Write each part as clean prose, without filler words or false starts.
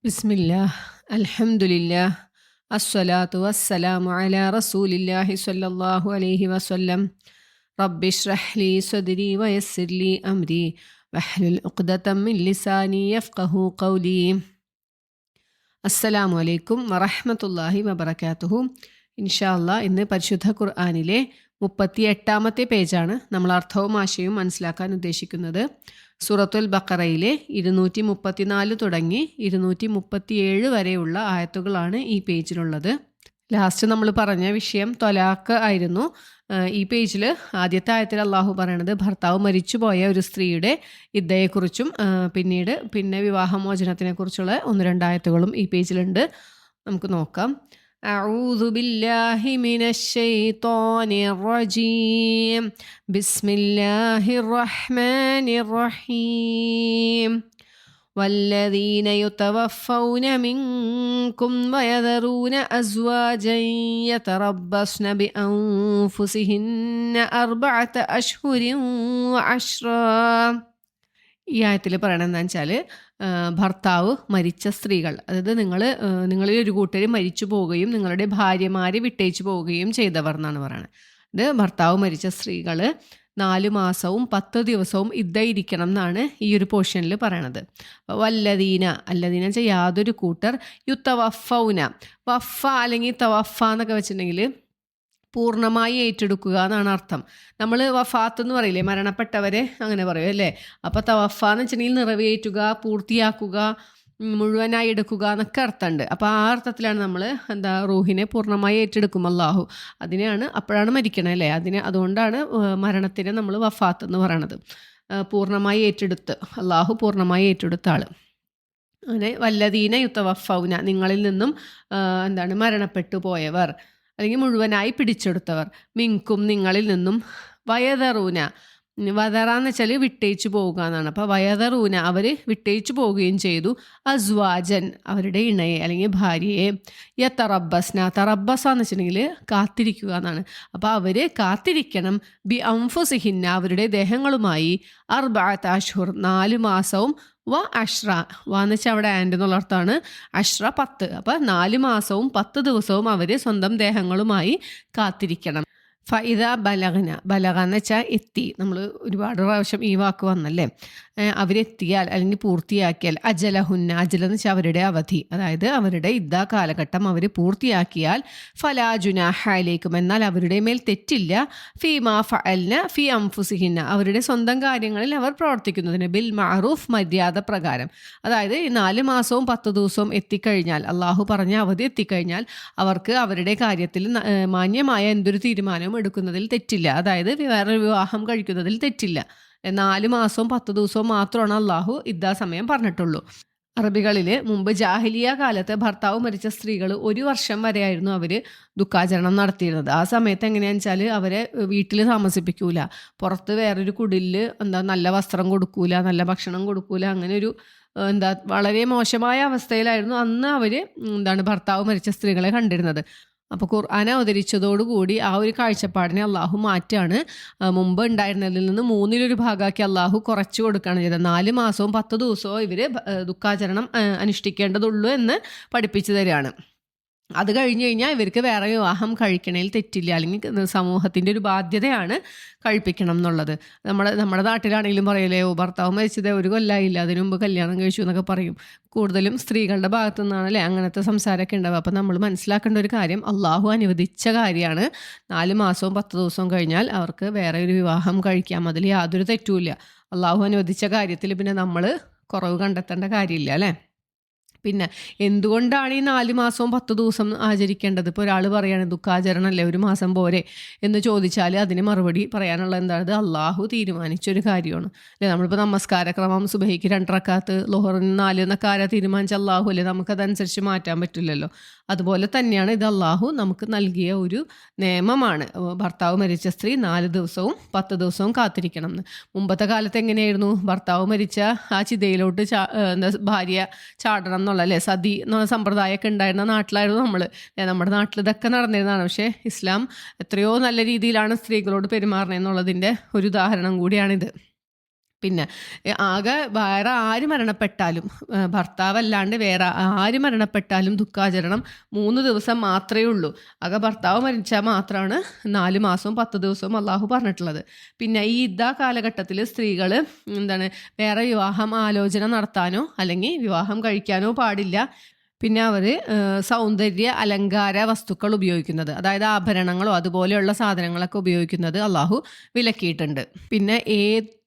ബിസ്മില്ലാഹ് അൽഹംദുലില്ലാഹ് അസ്സലാത്തു വസ്സലാമു അലാ റസൂലില്ലാഹി സ്വല്ലല്ലാഹു അലൈഹി വസല്ലം റബ്ബിശ്റഹ് ലി സ്വദ്രി വയസ്സിർ ലി അംരി വഹ്ലുൽ ഉഖ്ദതം മിൻ ലിസാനി യഫ്ഖഹു ഖൗലി. അസ്സലാമു അലൈക്കും വറഹ്മത്തുള്ളാഹി വബറകാതുഹു. ഇൻഷാ അല്ലാഹ് ഇന്ന് പരിശുദ്ധ ഖുർആനിലെ 38-ാമത്തെ പേജാണ് നമ്മൾ അർത്ഥവും ആശയവും മനസ്സിലാക്കാൻ ഉദ്ദേശിക്കുന്നത്. സൂറത്തുൽ ബഖറയിലെ 234 തുടങ്ങി 237 വരെയുള്ള ആയത്തുകളാണ് ഈ പേജിലുള്ളത്. ലാസ്റ്റ് നമ്മൾ പറഞ്ഞ വിഷയം ത്വലാഖ് ആയിരുന്നു. ഈ പേജിൽ ആദ്യത്തെ ആയത്തിൽ അള്ളാഹു പറയണത് ഭർത്താവ് മരിച്ചുപോയ ഒരു സ്ത്രീയുടെ ഇദ്ദയെക്കുറിച്ചും പിന്നെ വിവാഹമോചനത്തിനെ കുറിച്ചുള്ള 1-2 ആയത്തുകളും ഈ പേജിലുണ്ട്. നമുക്ക് നോക്കാം. أعوذ بالله من الشيطان الرجيم بسم الله الرحمن الرحيم والذين يتوفون منكم ويذرون أزواجا يتربصن بأنفسهن 4 أشهر وعشرا. ഈ ആയത്തിൽ പറയണത് എന്താണെന്ന് വെച്ചാൽ ഭർത്താവ് മരിച്ച സ്ത്രീകൾ, അതായത് നിങ്ങളിൽ ഒരു കൂട്ടർ മരിച്ചു പോവുകയും നിങ്ങളുടെ ഭാര്യമാരെ വിട്ടേച്ചു പോവുകയും ചെയ്തവർ എന്നാണ് പറയുന്നത്. ഇത് ഭർത്താവ് മരിച്ച സ്ത്രീകൾ 4 മാസവും 10 ദിവസവും ഇരിക്കണം എന്നാണ് ഈ ഒരു പോർഷനിൽ പറയണത്. വല്ലദീന വെച്ചാൽ യാതൊരു കൂട്ടർ യുത്തവഫൗന, വഫ അല്ലെങ്കിൽ തവഫ എന്നൊക്കെ വെച്ചിട്ടുണ്ടെങ്കിൽ പൂർണ്ണമായി ഏറ്റെടുക്കുക എന്നാണ് അർത്ഥം. നമ്മൾ വഫാത്ത് എന്ന് പറയില്ലേ, മരണപ്പെട്ടവരെ അങ്ങനെ പറയും അല്ലേ. അപ്പോൾ തവഫ എന്ന് വെച്ചിട്ടുണ്ടെങ്കിൽ നിറവേറ്റുക, പൂർത്തിയാക്കുക, മുഴുവനായി എടുക്കുക എന്നൊക്കെ അർത്ഥമുണ്ട്. അപ്പോൾ ആ അർത്ഥത്തിലാണ് നമ്മൾ റൂഹിനെ പൂർണ്ണമായി ഏറ്റെടുക്കും അല്ലാഹു. അപ്പോഴാണ് മരിക്കണേ അല്ലേ. അതുകൊണ്ടാണ് മരണത്തിനെ നമ്മൾ വഫാത്ത് എന്ന് പറയണത്. പൂർണ്ണമായി ഏറ്റെടുത്ത്, അല്ലാഹു പൂർണ്ണമായി ഏറ്റെടുത്ത ആൾ. അങ്ങനെ വല്ലദീന യുത്തവഫൗന, നിങ്ങളിൽ നിന്നും മരണപ്പെട്ടു പോയവർ അല്ലെങ്കിൽ മുഴുവനായി പിടിച്ചെടുത്തവർ, മിങ്കും നിങ്ങളിൽ നിന്നും, വയതറൂന, വതറാന്ന് വെച്ചാൽ വിട്ടേച്ചു പോവുക എന്നാണ്. അപ്പോൾ വയതറൂന അവർ വിട്ടേച്ചു പോവുകയും ചെയ്തു, അസ്വാജൻ അവരുടെ ഇണയെ അല്ലെങ്കിൽ ഭാര്യയെ, തറബസാന്ന് വെച്ചിട്ടുണ്ടെങ്കിൽ കാത്തിരിക്കുക എന്നാണ്. അപ്പോൾ അവർ കാത്തിരിക്കണം, ബി അംഫുസിഹിന്ന അവരുടെ ദേഹങ്ങളുമായി, 4 അഷ്ഹുർ 4 മാസവും, വ അഷ്റ വാന്ന് വെച്ചാൽ അവിടെ ആൻഡ് എന്നുള്ള അർത്ഥമാണ്, അഷ്റ 10. അപ്പം 4 മാസവും 10 ദിവസവും അവർ സ്വന്തം ദേഹങ്ങളുമായി കാത്തിരിക്കണം. ഫൈദ ബലഗ എന്ന് വെച്ചാൽ എത്തി. നമ്മൾ ഒരുപാട് പ്രാവശ്യം ഈ വാക്ക് വന്നല്ലേ. അവരെത്തിയാൽ അല്ലെങ്കിൽ പൂർത്തിയാക്കിയാൽ, അജലഹുന്ന എന്ന് വെച്ചാൽ അവരുടെ അവധി, അതായത് അവരുടെ കാലഘട്ടം അവർ പൂർത്തിയാക്കിയാൽ, ഫലാ ജുനാഹ അലൈക്കും എന്നാൽ അവരുടെ മേൽ തെറ്റില്ല, ഫീമാ ഫഅൽന ഫീ അംഫുസിഹിന്ന അവരുടെ സ്വന്തം കാര്യങ്ങളിൽ അവർ പ്രവർത്തിക്കുന്നതിന്, ബിൽ മഅറൂഫ് മര്യാദ പ്രകാരം. അതായത് ഈ 4 മാസവും 10 ദിവസവും എത്തിക്കഴിഞ്ഞാൽ, അള്ളാഹു പറഞ്ഞ അവധി എത്തിക്കഴിഞ്ഞാൽ അവർക്ക് അവരുടെ കാര്യത്തിൽ മാന്യമായ എന്തൊരു തീരുമാനവും എടുക്കുന്നതിൽ തെറ്റില്ല. അതായത് വേറൊരു വിവാഹം കഴിക്കുന്നതിൽ തെറ്റില്ല. 4 മാസവും 10 ദിവസവും മാത്രമാണ് അള്ളാഹു സമയം പറഞ്ഞിട്ടുള്ളൂ. അറബികളിൽ മുമ്പ് ജാഹിലിയ കാലത്ത് ഭർത്താവ് മരിച്ച സ്ത്രീകൾ 1 വർഷം വരെയായിരുന്നു അവർ ദുഃഖാചരണം നടത്തിയിരുന്നത്. ആ സമയത്ത് എങ്ങനെയാണെന്ന് വെച്ചാൽ അവരെ വീട്ടിൽ താമസിപ്പിക്കൂല, പുറത്ത് വേറൊരു കുടിലിൽ നല്ല വസ്ത്രം കൊടുക്കൂല, നല്ല ഭക്ഷണം കൊടുക്കൂല, അങ്ങനെ ഒരു വളരെ മോശമായ അവസ്ഥയിലായിരുന്നു അന്ന് അവർ ഭർത്താവ് മരിച്ച സ്ത്രീകളെ കണ്ടിരുന്നത്. അപ്പോൾ ഖുർആൻ അവതരിച്ചതോടുകൂടി ആ ഒരു കാഴ്ചപ്പാടിനെ അള്ളാഹു മാറ്റാണ്. മുമ്പ് ഉണ്ടായിരുന്നതിൽ നിന്ന് 1/3 ഭാഗമാക്കി അള്ളാഹു കുറച്ച് കൊടുക്കുകയാണ് ചെയ്തത്. 4 മാസവും 10 ദിവസവും ഇവർ ദുഃഖാചരണം അനുഷ്ഠിക്കേണ്ടതുള്ളൂ എന്ന് പഠിപ്പിച്ചു തരികയാണ്. അത് കഴിഞ്ഞ് കഴിഞ്ഞാൽ ഇവർക്ക് വേറെ വിവാഹം കഴിക്കണേൽ തെറ്റില്ല, അല്ലെങ്കിൽ സമൂഹത്തിൻ്റെ ഒരു ബാധ്യതയാണ് കഴിപ്പിക്കണം എന്നുള്ളത്. നമ്മുടെ നാട്ടിലാണെങ്കിലും പറയലേ, ഭർത്താവ് മരിച്ചത് 1 കൊല്ലമായില്ല, അതിനു മുമ്പ് കല്യാണം കഴിച്ചു എന്നൊക്കെ പറയും. കൂടുതലും സ്ത്രീകളുടെ ഭാഗത്തു നിന്നാണല്ലേ അങ്ങനത്തെ സംസാരമൊക്കെ ഉണ്ടാവുക. അപ്പം നമ്മൾ മനസ്സിലാക്കേണ്ട ഒരു കാര്യം, അള്ളാഹു അനുവദിച്ച കാര്യമാണ്. 4 മാസവും 10 ദിവസവും കഴിഞ്ഞാൽ അവർക്ക് വേറെ ഒരു വിവാഹം കഴിക്കാം, അതിൽ യാതൊരു തെറ്റുമില്ല. അള്ളാഹു അനുവദിച്ച കാര്യത്തിൽ പിന്നെ നമ്മൾ കുറവ് കണ്ടെത്തേണ്ട കാര്യമില്ല അല്ലേ. പിന്നെ എന്തുകൊണ്ടാണ് ഈ 4 മാസവും 10 ദിവസം ആചരിക്കേണ്ടത്? ഇപ്പോൾ ഒരാൾ പറയാണ് ദുഃഖാചരണമല്ലേ 1 മാസം പോരെ എന്ന് ചോദിച്ചാൽ അതിന് മറുപടി പറയാനുള്ള എന്താണ്, അള്ളാഹു തീരുമാനിച്ചൊരു കാര്യമാണ് അല്ലേ. നമ്മളിപ്പോൾ നമസ്കാരക്രമം സുബഹിക്ക് 2 റക്അത്ത്, ളുഹറിന് 4 എന്നൊക്കെ ആരാ തീരുമാനിച്ച? അള്ളാഹു അല്ലേ. നമുക്കതനുസരിച്ച് മാറ്റാൻ പറ്റില്ലല്ലോ. അതുപോലെ തന്നെയാണ് ഇത് അള്ളാഹു നമുക്ക് നൽകിയ ഒരു നിയമമാണ്. ഭർത്താവ് മരിച്ച സ്ത്രീ 4 ദിവസവും 10 ദിവസവും കാത്തിരിക്കണം എന്ന്. മുമ്പത്തെ കാലത്ത് എങ്ങനെയായിരുന്നു? ഭർത്താവ് മരിച്ച ആ ചിതയിലോട്ട് ഭാര്യ ചാടണം എന്നുള്ള അല്ലേ, സതി എന്നുള്ള സമ്പ്രദായമൊക്കെ ഉണ്ടായിരുന്ന നാട്ടിലായിരുന്നു നമ്മൾ. നമ്മുടെ നാട്ടിൽ ഇതൊക്കെ നടന്നിരുന്നതാണ്. പക്ഷേ ഇസ്ലാം എത്രയോ നല്ല രീതിയിലാണ് സ്ത്രീകളോട് പെരുമാറണമെന്നുള്ളതിൻ്റെ ഒരു ഉദാഹരണം കൂടിയാണിത്. പിന്നെ ആകെ വേറെ ആര് മരണപ്പെട്ടാലും ഭർത്താവല്ലാണ്ട് വേറെ ആര് മരണപ്പെട്ടാലും ദുഃഖാചരണം 3 ദിവസം മാത്രമേ ഉള്ളൂ. ആകെ ഭർത്താവ് മരിച്ചാൽ മാത്രമാണ് 4 മാസവും 10 ദിവസവും അള്ളാഹു പറഞ്ഞിട്ടുള്ളത്. പിന്നെ ഈ കാലഘട്ടത്തിൽ സ്ത്രീകൾ വേറെ വിവാഹം ആലോചന നടത്താനോ അല്ലെങ്കിൽ വിവാഹം കഴിക്കാനോ പാടില്ല. പിന്നെ അവർ സൗന്ദര്യ അലങ്കാര വസ്തുക്കൾ ഉപയോഗിക്കുന്നത്, അതായത് ആഭരണങ്ങളോ അതുപോലെയുള്ള സാധനങ്ങളൊക്കെ ഉപയോഗിക്കുന്നത് അള്ളാഹു വിലക്കിയിട്ടുണ്ട്. പിന്നെ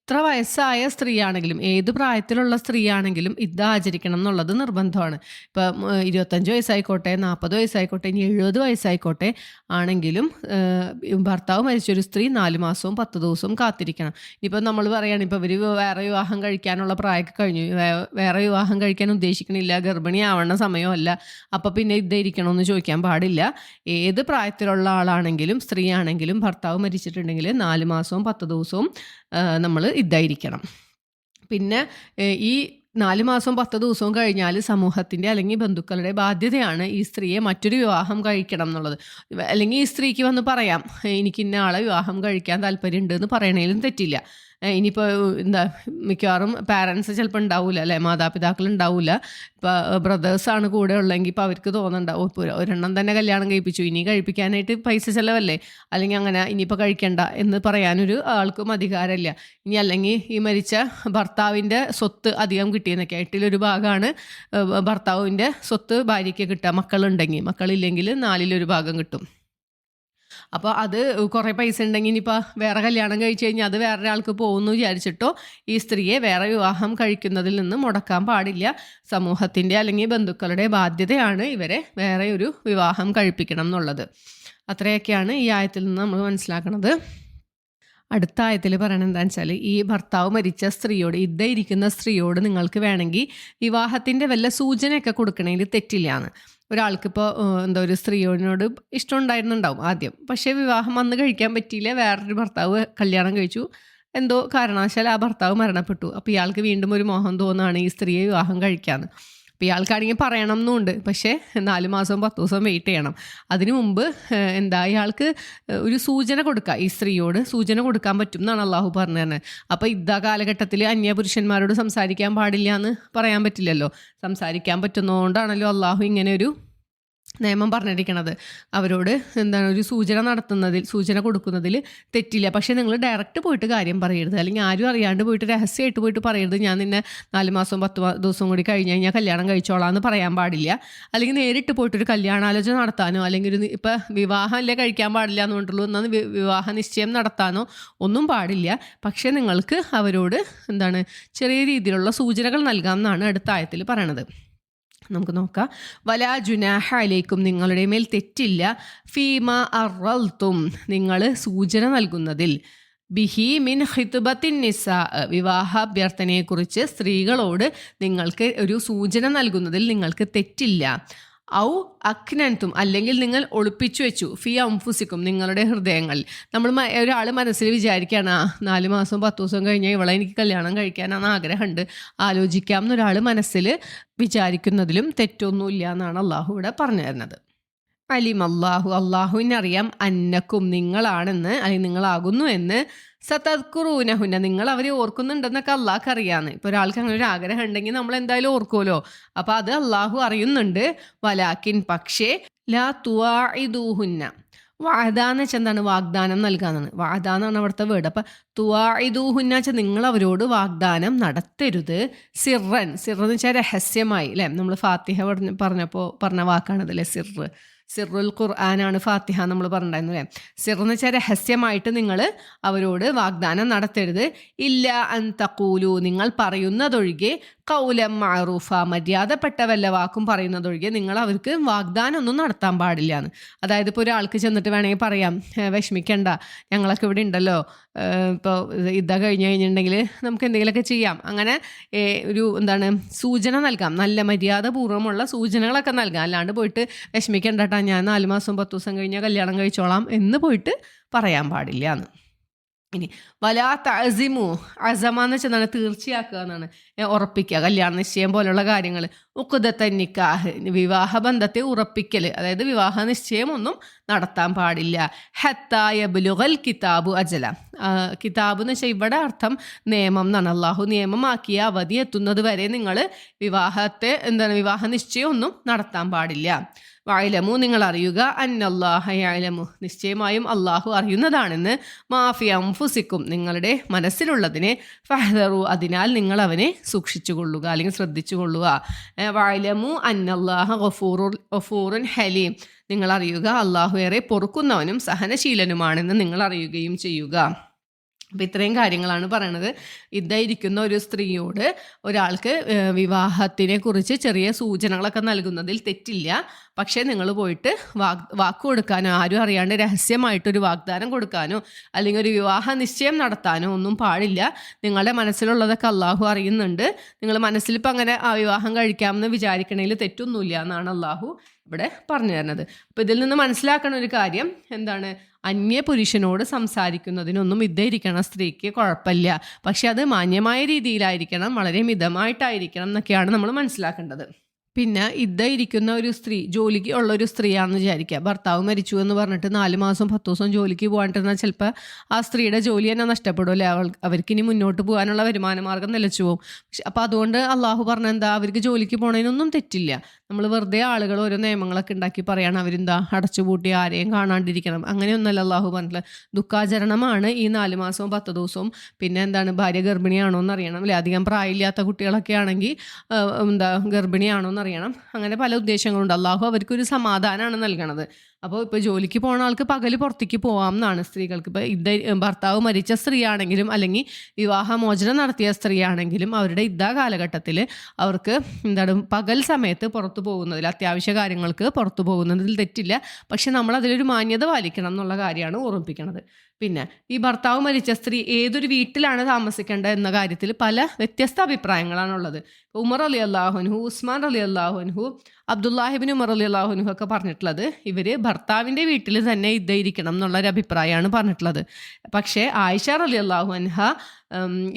എത്ര വയസ്സായ സ്ത്രീയാണെങ്കിലും ഏത് പ്രായത്തിലുള്ള സ്ത്രീയാണെങ്കിലും ആചരിക്കണം എന്നുള്ളത് നിർബന്ധമാണ്. ഇപ്പം 25 വയസ്സായിക്കോട്ടെ, 40 വയസ്സായിക്കോട്ടെ, ഇനി 70 വയസ്സായിക്കോട്ടെ ആണെങ്കിലും ഭർത്താവ് മരിച്ചൊരു സ്ത്രീ 4 മാസവും 10 ദിവസവും കാത്തിരിക്കണം. ഇനിയിപ്പോൾ നമ്മൾ പറയുകയാണ് ഇപ്പോൾ ഇവർ വേറെ വിവാഹം കഴിക്കാനുള്ള പ്രായമൊക്കെ കഴിഞ്ഞു, വേറെ വിവാഹം കഴിക്കാൻ ഉദ്ദേശിക്കണില്ല, ഗർഭിണിയാവണ സമയമല്ല, അപ്പം പിന്നെ ഇരിക്കണമെന്ന് ചോദിക്കാൻ പാടില്ല. ഏത് പ്രായത്തിലുള്ള ആളാണെങ്കിലും സ്ത്രീയാണെങ്കിലും ഭർത്താവ് മരിച്ചിട്ടുണ്ടെങ്കിൽ 4 മാസവും 10 ദിവസവും നമ്മൾ ഇരിക്കണം. പിന്നെ ഈ 4 മാസവും 10 ദിവസവും കഴിഞ്ഞാൽ സമൂഹത്തിൻ്റെ അല്ലെങ്കിൽ ബന്ധുക്കളുടെ ബാധ്യതയാണ് ഈ സ്ത്രീയെ മറ്റൊരു വിവാഹം കഴിക്കണം എന്നുള്ളത്. അല്ലെങ്കിൽ ഈ സ്ത്രീക്ക് വന്ന് പറയാം, എനിക്ക് ഇന്ന ആളെ വിവാഹം കഴിക്കാൻ താല്പര്യമുണ്ട് എന്ന് പറയണേലും തെറ്റില്ല. ഇനിയിപ്പോൾ മിക്കവാറും പാരൻസ് ചിലപ്പോൾ ഉണ്ടാവില്ല അല്ലേ, മാതാപിതാക്കൾ ഉണ്ടാവില്ല. ഇപ്പോൾ ബ്രദേഴ്സാണ് കൂടെ ഉള്ളതെങ്കിൽ ഇപ്പോൾ അവർക്ക് തോന്നുന്നുണ്ടാവും, ഇപ്പോൾ ഒരെണ്ണം തന്നെ കല്യാണം കഴിപ്പിച്ചു, ഇനി കഴിപ്പിക്കാനായിട്ട് പൈസ ചിലവല്ലേ, അല്ലെങ്കിൽ അങ്ങനെ ഇനിയിപ്പോൾ കഴിക്കണ്ട എന്ന് പറയാനൊരു ആൾക്കും അധികാരമില്ല. ഇനി അല്ലെങ്കിൽ ഈ മരിച്ച ഭർത്താവിൻ്റെ സ്വത്ത് അധികം കിട്ടിയെന്നൊക്കെ 8-1 ഭാഗമാണ് ഭർത്താവിൻ്റെ സ്വത്ത് ഭാര്യയ്ക്ക് കിട്ടുക, മക്കളുണ്ടെങ്കിൽ. മക്കളില്ലെങ്കിൽ 4-1 ഭാഗം കിട്ടും. അപ്പോൾ അത് കുറേ പൈസ ഉണ്ടെങ്കിൽ ഇനിയിപ്പോൾ വേറെ കല്യാണം കഴിച്ച് കഴിഞ്ഞാൽ അത് വേറൊരാൾക്ക് പോകുമെന്ന് വിചാരിച്ചിട്ടോ ഈ സ്ത്രീയെ വേറെ വിവാഹം കഴിക്കുന്നതിൽ നിന്ന് മുടക്കാൻ പാടില്ല. സമൂഹത്തിൻ്റെ അല്ലെങ്കിൽ ബന്ധുക്കളുടെ ബാധ്യതയാണ് ഇവരെ വേറെ ഒരു വിവാഹം കഴിപ്പിക്കണം എന്നുള്ളത്. അത്രയൊക്കെയാണ് ഈ ആയത്തിൽ നിന്ന് നമ്മൾ മനസ്സിലാക്കുന്നത്. അടുത്ത ആയത്തിൽ പറയണത് എന്താണെന്ന് വെച്ചാൽ, ഈ ഭർത്താവ് മരിച്ച സ്ത്രീയോട്, ഇരിക്കുന്ന സ്ത്രീയോട് നിങ്ങൾക്ക് വേണമെങ്കിൽ വിവാഹത്തിൻ്റെ വല്ല സൂചനയൊക്കെ കൊടുക്കണമെങ്കിൽ തെറ്റില്ലാന്ന്. ഒരാൾക്കിപ്പോൾ ഒരു സ്ത്രീയോടിനോട് ഇഷ്ടം ഉണ്ടായിരുന്നുണ്ടാവും ആദ്യം, പക്ഷേ വിവാഹം വന്ന് കഴിക്കാൻ പറ്റിയില്ല, വേറൊരു ഭർത്താവ് കല്യാണം കഴിച്ചു, എന്തോ കാരണവശാൽ ആ ഭർത്താവ് മരണപ്പെട്ടു. അപ്പോൾ ഇയാൾക്ക് വീണ്ടും ഒരു മോഹം തോന്നുകയാണ് ഈ സ്ത്രീയെ വിവാഹം കഴിക്കാമെന്ന്. അപ്പോൾ ഇയാൾക്കാണെങ്കിൽ പറയണം എന്നുണ്ട്, പക്ഷേ 4 മാസവും 10 ദിവസവും വെയിറ്റ് ചെയ്യണം. അതിനു മുമ്പ് ഇയാൾക്ക് ഒരു സൂചന കൊടുക്കുക, ഈ സ്ത്രീയോട് സൂചന കൊടുക്കാൻ പറ്റും എന്നാണ് അള്ളാഹു പറഞ്ഞു തരുന്നത്. അപ്പോൾ കാലഘട്ടത്തിൽ അന്യപുരുഷന്മാരോട് സംസാരിക്കാൻ പാടില്ല എന്ന് പറയാൻ പറ്റില്ലല്ലോ. സംസാരിക്കാൻ പറ്റുന്നതുകൊണ്ടാണല്ലോ അള്ളാഹു ഇങ്ങനെ ഒരു നിയമം പറഞ്ഞിരിക്കണത്. അവരോട് ഒരു സൂചന കൊടുക്കുന്നതിൽ തെറ്റില്ല. പക്ഷേ നിങ്ങൾ ഡയറക്റ്റ് പോയിട്ട് കാര്യം പറയരുത്, അല്ലെങ്കിൽ ആരും അറിയാണ്ട് പോയിട്ട് രഹസ്യമായിട്ട് പോയിട്ട് പറയരുത്, ഞാൻ നിന്നെ 4 മാസവും 10 ദിവസവും കൂടി കഴിഞ്ഞ് കഴിഞ്ഞാൽ കല്യാണം കഴിച്ചോളാം എന്ന് പറയാൻ പാടില്ല. അല്ലെങ്കിൽ നേരിട്ട് പോയിട്ടൊരു കല്യാണാലോചന നടത്താനോ, അല്ലെങ്കിൽ ഇപ്പം വിവാഹം അല്ലേ കഴിക്കാൻ പാടില്ല എന്ന് പറഞ്ഞിട്ടുള്ളൂ, എന്നാൽ വിവാഹ നിശ്ചയം നടത്താനോ ഒന്നും പാടില്ല. പക്ഷേ നിങ്ങൾക്ക് അവരോട് ചെറിയ രീതിയിലുള്ള സൂചനകൾ നൽകാം എന്നാണ് അടുത്ത ആയത്തിൽ പറയണത്. നമുക്ക് നോക്കാം. വലാ ജുനാഹ അലൈക്കും, നിങ്ങളുടെ മേൽ തെറ്റില്ല, ഫീമ അറൽത്തും, നിങ്ങൾ സൂചന നൽകുന്നതിൽ, ബിഹി മിൻ ഖിത്ബത്തിൻ നിസാ, വിവാഹാഭ്യർത്ഥനയെക്കുറിച്ച് സ്ത്രീകളോട് നിങ്ങൾക്ക് ഒരു സൂചന നൽകുന്നതിൽ നിങ്ങൾക്ക് തെറ്റില്ല. ഔ അക്നൻതും, അല്ലെങ്കിൽ നിങ്ങൾ ഒളിപ്പിച്ചു വെച്ചു, ഫി അംഫുസിക്കും, നിങ്ങളുടെ ഹൃദയങ്ങളിൽ. നമ്മൾ ഒരാൾ മനസ്സിൽ വിചാരിക്കുകയാണ് 4 മാസം 10 ദിവസം കഴിഞ്ഞാൽ ഇവളെ എനിക്ക് കല്യാണം കഴിക്കാനാണ് ആഗ്രഹമുണ്ട്, ആലോചിക്കാം എന്നൊരാൾ മനസ്സിൽ വിചാരിക്കുന്നതിലും തെറ്റൊന്നുമില്ല എന്നാണ് അള്ളാഹു ഇവിടെ പറഞ്ഞു തരുന്നത്. അലിം അള്ളാഹു, അള്ളാഹുവിനറിയാം, അന്നക്കും, നിങ്ങളാണെന്ന്, അല്ലെങ്കിൽ നിങ്ങളാകുന്നു എന്ന്, സതദ്കുറൂനഹുന്ന, നിങ്ങൾ അവരെ ഓർക്കുന്നുണ്ടെന്നൊക്കെ അള്ളാഹ്ക്ക് അറിയാന്ന്. ഇപ്പോൾ ഒരാൾക്ക് അങ്ങനെ ഒരു ആഗ്രഹം ഉണ്ടെങ്കിൽ നമ്മൾ എന്തായാലും ഓർക്കുമല്ലോ, അപ്പോൾ അത് അള്ളാഹു അറിയുന്നുണ്ട്. വലാക്കിൻ, പക്ഷേ, ലാ തുവാഇദൂഹുന്ന, വാദാന്ന് വെച്ചാൽ എന്താണ്? വാഗ്ദാനം നൽകാന്നാണ്. വാദാന്നാണ് അവിടുത്തെ വേർഡ്. അപ്പം തുവാഇദൂഹുന്ന വെച്ചാൽ നിങ്ങൾ അവരോട് വാഗ്ദാനം നടത്തരുത്. സിറൻ എന്ന് വെച്ചാൽ രഹസ്യമായി, അല്ലേ? നമ്മൾ ഫാത്തിഹ പറഞ്ഞപ്പോൾ പറഞ്ഞ വാക്കാണതല്ലേ സിറുൽ ഖുർആനാണ് ഫാത്തിഹ നമ്മൾ പറഞ്ഞിട്ടുണ്ടായിരുന്നു, അല്ലേ? സിറെന്ന് വെച്ചാൽ രഹസ്യമായിട്ട് നിങ്ങൾ അവരോട് വാഗ്ദാനം നടത്തരുത്. ഇല്ല അൻ തഖൂലു, നിങ്ങൾ പറയുന്നതൊഴികെ, ഖൗലൻ മഅറൂഫ, മര്യാദപ്പെട്ട വല്ല വാക്കും പറയുന്നതൊഴികെ നിങ്ങൾ അവർക്ക് വാഗ്ദാനം ഒന്നും നടത്താൻ പാടില്ല എന്ന്. അതായത് ഇപ്പോൾ ഒരാൾക്ക് ചെന്നിട്ട് വേണമെങ്കിൽ പറയാം, വിഷമിക്കണ്ട, ഞങ്ങളൊക്കെ ഇവിടെ ഉണ്ടല്ലോ, ഇപ്പോൾ കഴിഞ്ഞ് കഴിഞ്ഞിട്ടുണ്ടെങ്കിൽ നമുക്ക് എന്തെങ്കിലുമൊക്കെ ചെയ്യാം, അങ്ങനെ ഒരു സൂചന നൽകാം, നല്ല മര്യാദപൂർവ്വമുള്ള സൂചനകളൊക്കെ നൽകാം. അല്ലാണ്ട് പോയിട്ട് വിഷമിക്കണ്ട കേട്ടോ, ഞാൻ 4 മാസം 10 ദിവസം കഴിഞ്ഞാൽ കല്യാണം കഴിച്ചോളാം എന്ന് പോയിട്ട് പറയാൻ പാടില്ല എന്ന്. ഇനി വലാ തഅസിമു, അസമ എന്ന് വെച്ചാൽ എന്താണ്, തീർച്ചയാക്കുക എന്നാണ്, ഉറപ്പിക്കുക, കല്യാണ നിശ്ചയം പോലുള്ള കാര്യങ്ങൾ. ഉഖ്ദത്തൻ നിക്കാഹ്, വിവാഹ ബന്ധത്തെ ഉറപ്പിക്കൽ, അതായത് വിവാഹ നിശ്ചയം ഒന്നും നടത്താൻ പാടില്ല. ഹത്താ യബ്ലുഗൽ കിതാബു അജല, കിതാബ് എന്ന് വെച്ചാൽ ഇവിടെ അർത്ഥം നിയമം എന്നാണ്. അള്ളാഹു നിയമമാക്കിയ അവധി എത്തുന്നത് വരെ നിങ്ങൾ വിവാഹ നിശ്ചയം ഒന്നും നടത്താൻ പാടില്ല. വഅലമു, നിങ്ങൾ അറിയുക, അന്നല്ലാഹ യഅലമു, നിശ്ചയമായും അള്ളാഹു അറിയുന്നതാണെന്ന്, മാഫി അൻഫുസിക്കും, നിങ്ങളുടെ മനസ്സിലുള്ളതിനെ, ഫഹ്ദറു, അതിനാൽ നിങ്ങൾ അവനെ സൂക്ഷിച്ചുകൊള്ളുക അല്ലെങ്കിൽ ശ്രദ്ധിച്ചുകൊള്ളുക. വഅലമു അന്നല്ലാഹ ഗഫൂറുൻ ഹലീം, നിങ്ങൾ അറിയുക അള്ളാഹു ഏറെ പൊറുക്കുന്നവനും സഹനശീലനുമാണെന്ന് നിങ്ങൾ അറിയുകയും ചെയ്യുക. അപ്പം ഇത്രയും കാര്യങ്ങളാണ് പറയണത്. ഇതായിരിക്കുന്ന ഒരു സ്ത്രീയോട് ഒരാൾക്ക് വിവാഹത്തിനെ കുറിച്ച് ചെറിയ സൂചനകളൊക്കെ നൽകുന്നതിൽ തെറ്റില്ല. പക്ഷേ നിങ്ങൾ പോയിട്ട് വാക്ക് കൊടുക്കാനോ, ആരും അറിയാണ്ട് രഹസ്യമായിട്ടൊരു വാഗ്ദാനം കൊടുക്കാനോ അല്ലെങ്കിൽ ഒരു വിവാഹ നിശ്ചയം നടത്താനോ ഒന്നും പാടില്ല. നിങ്ങളുടെ മനസ്സിലുള്ളതൊക്കെ അള്ളാഹു അറിയുന്നുണ്ട്. നിങ്ങൾ മനസ്സിലിപ്പോൾ അങ്ങനെ ആ വിവാഹം കഴിക്കാമെന്ന് വിചാരിക്കണതിൽ തെറ്റൊന്നുമില്ല എന്നാണ് അള്ളാഹു ഇവിടെ പറഞ്ഞു തരുന്നത്. അപ്പോൾ ഇതിൽ നിന്ന് മനസ്സിലാക്കുന്ന ഒരു കാര്യം എന്താണ്, അന്യ പുരുഷനോട് സംസാരിക്കുന്നതിനൊന്നും ഇരിക്കണ സ്ത്രീക്ക് കുഴപ്പമില്ല. പക്ഷെ അത് മാന്യമായ രീതിയിലായിരിക്കണം, വളരെ മിതമായിട്ടായിരിക്കണം എന്നൊക്കെയാണ് നമ്മൾ മനസ്സിലാക്കേണ്ടത്. പിന്നെ ഇരിക്കുന്ന ഒരു സ്ത്രീ, ജോലിക്ക് ഉള്ള ഒരു സ്ത്രീയാണെന്ന് വിചാരിക്കുക. ഭർത്താവ് മരിച്ചു എന്ന് പറഞ്ഞിട്ട് 4 മാസം 10 ദിവസം ജോലിക്ക് പോകാണ്ടിരുന്നാൽ ചിലപ്പോൾ ആ സ്ത്രീയുടെ ജോലി തന്നെ നഷ്ടപ്പെടുമല്ലേ. അവർക്കിനി മുന്നോട്ട് പോകാനുള്ള വരുമാന മാർഗം നിലച്ചു പോകും. അപ്പോൾ അതുകൊണ്ട് അള്ളാഹു പറഞ്ഞെന്താ, അവർക്ക് ജോലിക്ക് പോകണതിനൊന്നും തെറ്റില്ല. നമ്മൾ വെറുതെ ആളുകൾ ഓരോ നിയമങ്ങളൊക്കെ ഉണ്ടാക്കി പറയാണ്, അവരെന്താ അടച്ചുപൂട്ടി ആരെയും കാണാണ്ടിരിക്കണം, അങ്ങനെയൊന്നല്ല അള്ളാഹു പറഞ്ഞില്ല. ദുഃഖാചരണമാണ് ഈ 4 മാസവും 10 ദിവസവും. പിന്നെ എന്താണ്, ഭാര്യ ഗർഭിണിയാണോ എന്നറിയണം അല്ലേ. അധികം പ്രായമില്ലാത്ത കുട്ടികളൊക്കെ ആണെങ്കിൽ ഗർഭിണിയാണോ എന്നറിയണം. അങ്ങനെ പല ഉദ്ദേശങ്ങളുണ്ട്. അള്ളാഹു അവർക്കൊരു സമാധാനമാണ് നൽകണത്. അപ്പോൾ ഇപ്പോൾ ജോലിക്ക് പോകുന്ന ആൾക്ക് പകൽ പുറത്തേക്ക് പോകാം എന്നാണ്. സ്ത്രീകൾക്ക് ഇപ്പോൾ ഭർത്താവ് മരിച്ച സ്ത്രീ ആണെങ്കിലും അല്ലെങ്കിൽ വിവാഹമോചനം നടത്തിയ സ്ത്രീ ആണെങ്കിലും അവരുടെ കാലഘട്ടത്തിൽ അവർക്ക് പകൽ സമയത്ത് പുറത്തു പോകുന്നതിൽ, അത്യാവശ്യ കാര്യങ്ങൾക്ക് പുറത്തു പോകുന്നതിൽ തെറ്റില്ല. പക്ഷെ നമ്മൾ അതിലൊരു മാന്യത പാലിക്കണം എന്നുള്ള കാര്യമാണ് ഓർമ്മിപ്പിക്കുന്നത്. പിന്നെ ഈ ഭർത്താവ് മരിച്ച സ്ത്രീ ഏതൊരു വീട്ടിലാണ് താമസിക്കേണ്ടത് എന്ന കാര്യത്തിൽ പല വ്യത്യസ്ത അഭിപ്രായങ്ങളാണുള്ളത്. ഉമർ അലി അള്ളാഹുൻഹു, ഉസ്മാൻ അലി അള്ളാഹുൻഹു, അബ്ദുല്ലാഹിബിൻ ഉമർ അലി അള്ളാഹുൻഹു ഒക്കെ പറഞ്ഞിട്ടുള്ളത് ഇവർ ഭർത്താവിൻ്റെ വീട്ടിൽ തന്നെ ഇരിക്കണം എന്നുള്ളൊരു അഭിപ്രായമാണ് പറഞ്ഞിട്ടുള്ളത്. പക്ഷേ ആയിഷ അലി അള്ളാഹു അൻഹ,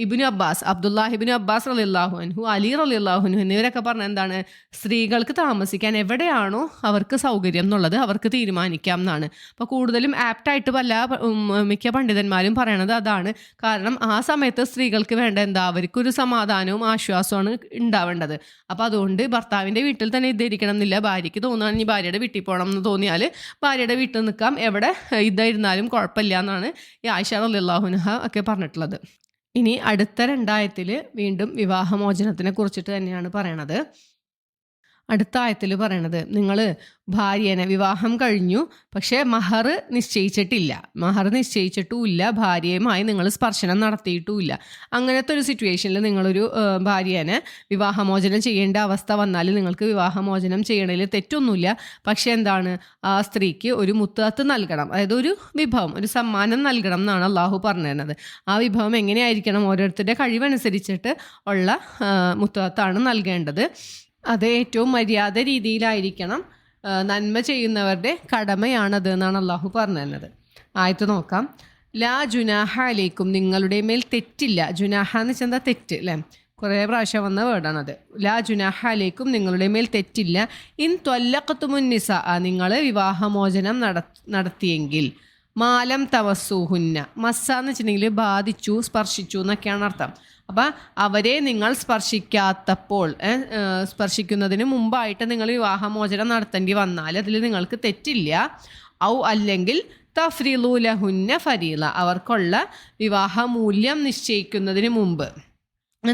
ഇബ്നു അബ്ബാസ്, അബ്ദുല്ലാഹിബിൻ അബ്ബാസ് അലി അള്ളാഹു അൻഹു, അലി അലി അള്ളാഹുൻഹു എന്നിവരൊക്കെ പറഞ്ഞ എന്താണ്, സ്ത്രീകൾക്ക് താമസിക്കാൻ എവിടെയാണോ അവർക്ക് സൗകര്യം എന്നുള്ളത് അവർക്ക് തീരുമാനിക്കാം എന്നാണ്. അപ്പോൾ കൂടുതലും ആപ്റ്റായിട്ട് മിക്ക പണ്ഡിതന്മാരും പറയണത് അതാണ്. കാരണം ആ സമയത്ത് സ്ത്രീകൾക്ക് വേണ്ട എന്താ, അവർക്കൊരു സമാധാനവും ആശ്വാസമാണ് ഉണ്ടാവേണ്ടത്. അപ്പോൾ അതുകൊണ്ട് ഭർത്താവിൻ്റെ വീട്ടിൽ തന്നെ ഇരിക്കണം എന്നില്ല. ഭാര്യയ്ക്ക് തോന്നുകയാണെങ്കിൽ ഭാര്യയുടെ വീട്ടിൽ പോകണം എന്ന് തോന്നിയാൽ ഭാര്യയുടെ വീട്ടിൽ നിൽക്കാം, എവിടെ ഇതായിരുന്നാലും കുഴപ്പമില്ല എന്നാണ് ഈ ആയിഷ റളിയല്ലാഹു അൻഹ ഒക്കെ പറഞ്ഞിട്ടുള്ളത്. ഇനി അടുത്ത 2 വീണ്ടും വിവാഹമോചനത്തിനെ കുറിച്ചിട്ട് തന്നെയാണ് പറയണത്. അടുത്ത ആയത്തിൽ പറയണത്, നിങ്ങൾ ഭാര്യനെ വിവാഹം കഴിഞ്ഞു പക്ഷേ മഹർ നിശ്ചയിച്ചിട്ടുമില്ല, ഭാര്യയുമായി നിങ്ങൾ സ്പർശനം നടത്തിയിട്ടുമില്ല. അങ്ങനത്തെ ഒരു സിറ്റുവേഷനിൽ നിങ്ങളൊരു ഭാര്യനെ വിവാഹമോചനം ചെയ്യേണ്ട അവസ്ഥ വന്നാൽ നിങ്ങൾക്ക് വിവാഹമോചനം ചെയ്യണതിൽ തെറ്റൊന്നുമില്ല. പക്ഷേ എന്താണ്, ആ സ്ത്രീക്ക് ഒരു മുത്തത്ത് നൽകണം, അതായത് ഒരു വിഭവം, ഒരു സമ്മാനം നൽകണം എന്നാണ് അള്ളാഹു പറഞ്ഞിരുന്നത്. ആ വിഭവം എങ്ങനെയായിരിക്കണം, ഓരോരുത്തരുടെ കഴിവനുസരിച്ചിട്ട് ഉള്ള മുത്തത്താണ് നൽകേണ്ടത്. അത് ഏറ്റവും മര്യാദ രീതിയിലായിരിക്കണം, നന്മ ചെയ്യുന്നവരുടെ കടമയാണത് എന്നാണ് അള്ളാഹു പറഞ്ഞത്. ആയത്ത് നോക്കാം. ലാ ജുനാഹ അലൈക്കും, നിങ്ങളുടെ മേൽ തെറ്റില്ല. ജുനാഹ എന്ന് വെച്ചാൽ എന്താ, തെറ്റ് അല്ലേ, കുറേ പ്രാവശ്യം വന്ന വേർഡാണത്. ലാ ജുനാഹ അലൈക്കും, നിങ്ങളുടെ മേൽ തെറ്റില്ല. ഇൻ ത്വല്ലഖ്തുമുൻ നിസാ, നിങ്ങൾ വിവാഹമോചനം നടത്തിയെങ്കിൽ. മാലം തവസ്സുഹുന്ന, മസ്സ എന്ന് വെച്ചിട്ടുണ്ടെങ്കിൽ ബാധിച്ചു, സ്പർശിച്ചു എന്നൊക്കെയാണ് അർത്ഥം. അപ്പം അവരെ നിങ്ങൾ സ്പർശിക്കുന്നതിന് മുമ്പായിട്ട് നിങ്ങൾ വിവാഹമോചനം നടത്തേണ്ടി വന്നാൽ അതിൽ നിങ്ങൾക്ക് തെറ്റില്ല. ഔ അല്ലെങ്കിൽ തഫ്രീലു ലഹുന്ന ഫരീല, അവർക്കുള്ള വിവാഹമൂല്യം നിശ്ചയിക്കുന്നതിന് മുമ്പ്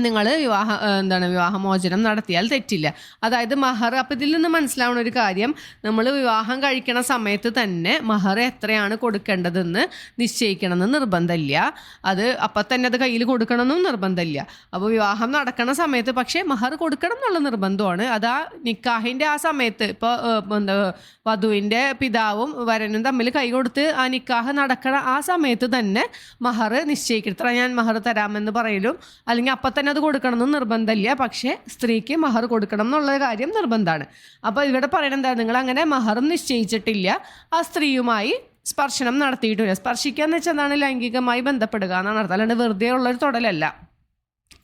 നിങ്ങൾ വിവാഹമോചനം നടത്തിയാൽ തെറ്റില്ല. അതായത് മഹർ, അപ്പം ഇതിൽ നിന്ന് മനസ്സിലാവുന്ന ഒരു കാര്യം, നമ്മൾ വിവാഹം കഴിക്കണ സമയത്ത് തന്നെ മഹർ എത്രയാണ് കൊടുക്കേണ്ടതെന്ന് നിശ്ചയിക്കണമെന്ന് നിർബന്ധമില്ല. അത് അപ്പം തന്നെ അത് കയ്യിൽ കൊടുക്കണമെന്നും നിർബന്ധമില്ല. അപ്പോൾ വിവാഹം നടക്കണ സമയത്ത് പക്ഷേ മഹർ കൊടുക്കണം എന്നുള്ള നിർബന്ധമാണ്. അത് ആ നിക്കാഹിൻ്റെ ആ സമയത്ത്, ഇപ്പോൾ വധുവിൻ്റെ പിതാവും വരനും തമ്മിൽ കൈ കൊടുത്ത് ആ നിക്കാഹ് നടക്കണ ആ സമയത്ത് തന്നെ മഹർ നിശ്ചയിക്കണം. ഇത്ര ഞാൻ മഹർ തരാമെന്ന് പറയലും അല്ലെങ്കിൽ അപ്പം തന്നെ അത് കൊടുക്കണമെന്ന് നിർബന്ധമില്ല. പക്ഷേ സ്ത്രീക്ക് മഹർ കൊടുക്കണം എന്നുള്ള കാര്യം നിർബന്ധമാണ്. അപ്പോൾ ഇവിടെ പറയണത് എന്താ, നിങ്ങൾ അങ്ങനെ മഹറും നിശ്ചയിച്ചിട്ടില്ല, ആ സ്ത്രീയുമായി സ്പർശനം നടത്തിയിട്ടില്ല. സ്പർശിക്കുക എന്ന് വെച്ചാൽ എന്താണ്? ലൈംഗികമായി ബന്ധപ്പെടുക എന്നാണ് അർത്ഥം. അല്ലാണ്ട് വെറുതെ ഉള്ളൊരു തൊടലല്ല.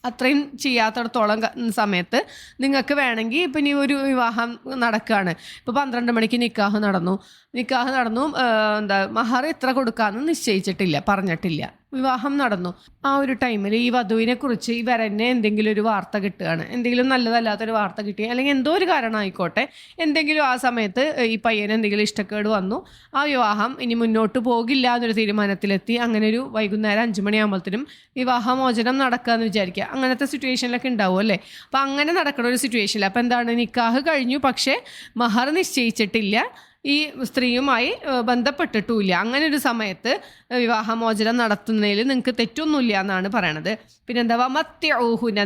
അത്രയും ചെയ്യാത്തിടത്തോളം സമയത്ത് നിങ്ങൾക്ക് വേണമെങ്കിൽ ഇപ്പം ഇനി ഒരു വിവാഹം നടക്കുകയാണ്, ഇപ്പോൾ 12 മണിക്ക് നിക്കാഹ് നടന്നു, മഹർ എത്ര കൊടുക്കാമെന്ന് നിശ്ചയിച്ചിട്ടില്ല, പറഞ്ഞിട്ടില്ല. വിവാഹം നടന്നു. ആ ഒരു ടൈമിൽ ഈ വധുവിനെ കുറിച്ച് ഈ വരനെ എന്തെങ്കിലും ഒരു വാർത്ത കിട്ടുകയാണ്, എന്തെങ്കിലും നല്ലതല്ലാത്തൊരു വാർത്ത കിട്ടി, അല്ലെങ്കിൽ എന്തോ ഒരു കാരണമായിക്കോട്ടെ, എന്തെങ്കിലും ആ സമയത്ത് ഈ പയ്യന് എന്തെങ്കിലും ഇഷ്ടക്കേട് വന്നു, ആ വിവാഹം ഇനി മുന്നോട്ട് പോകില്ല എന്നൊരു തീരുമാനത്തിലെത്തി. അങ്ങനെ ഒരു വൈകുന്നേരം 5 മണിയാകുമ്പോഴത്തേനും വിവാഹമോചനം നടക്കുക എന്ന് വിചാരിക്കുക. അങ്ങനത്തെ സിറ്റുവേഷനിലൊക്കെ ഉണ്ടാവും അല്ലേ? അപ്പം അങ്ങനെ നടക്കുന്ന ഒരു സിറ്റുവേഷനിൽ അപ്പം എന്താണ്? നിക്കാഹ് കഴിഞ്ഞു, പക്ഷേ മഹർ നിശ്ചയിച്ചിട്ടില്ല, ഈ സ്ത്രീയുമായി ബന്ധപ്പെട്ടിട്ടുമില്ല. അങ്ങനെ ഒരു സമയത്ത് വിവാഹമോചനം നടത്തുന്നതിൽ നിങ്ങൾക്ക് തെറ്റൊന്നുമില്ല എന്നാണ് പറയണത്. പിന്നെന്താ? മത്യൂഹുന,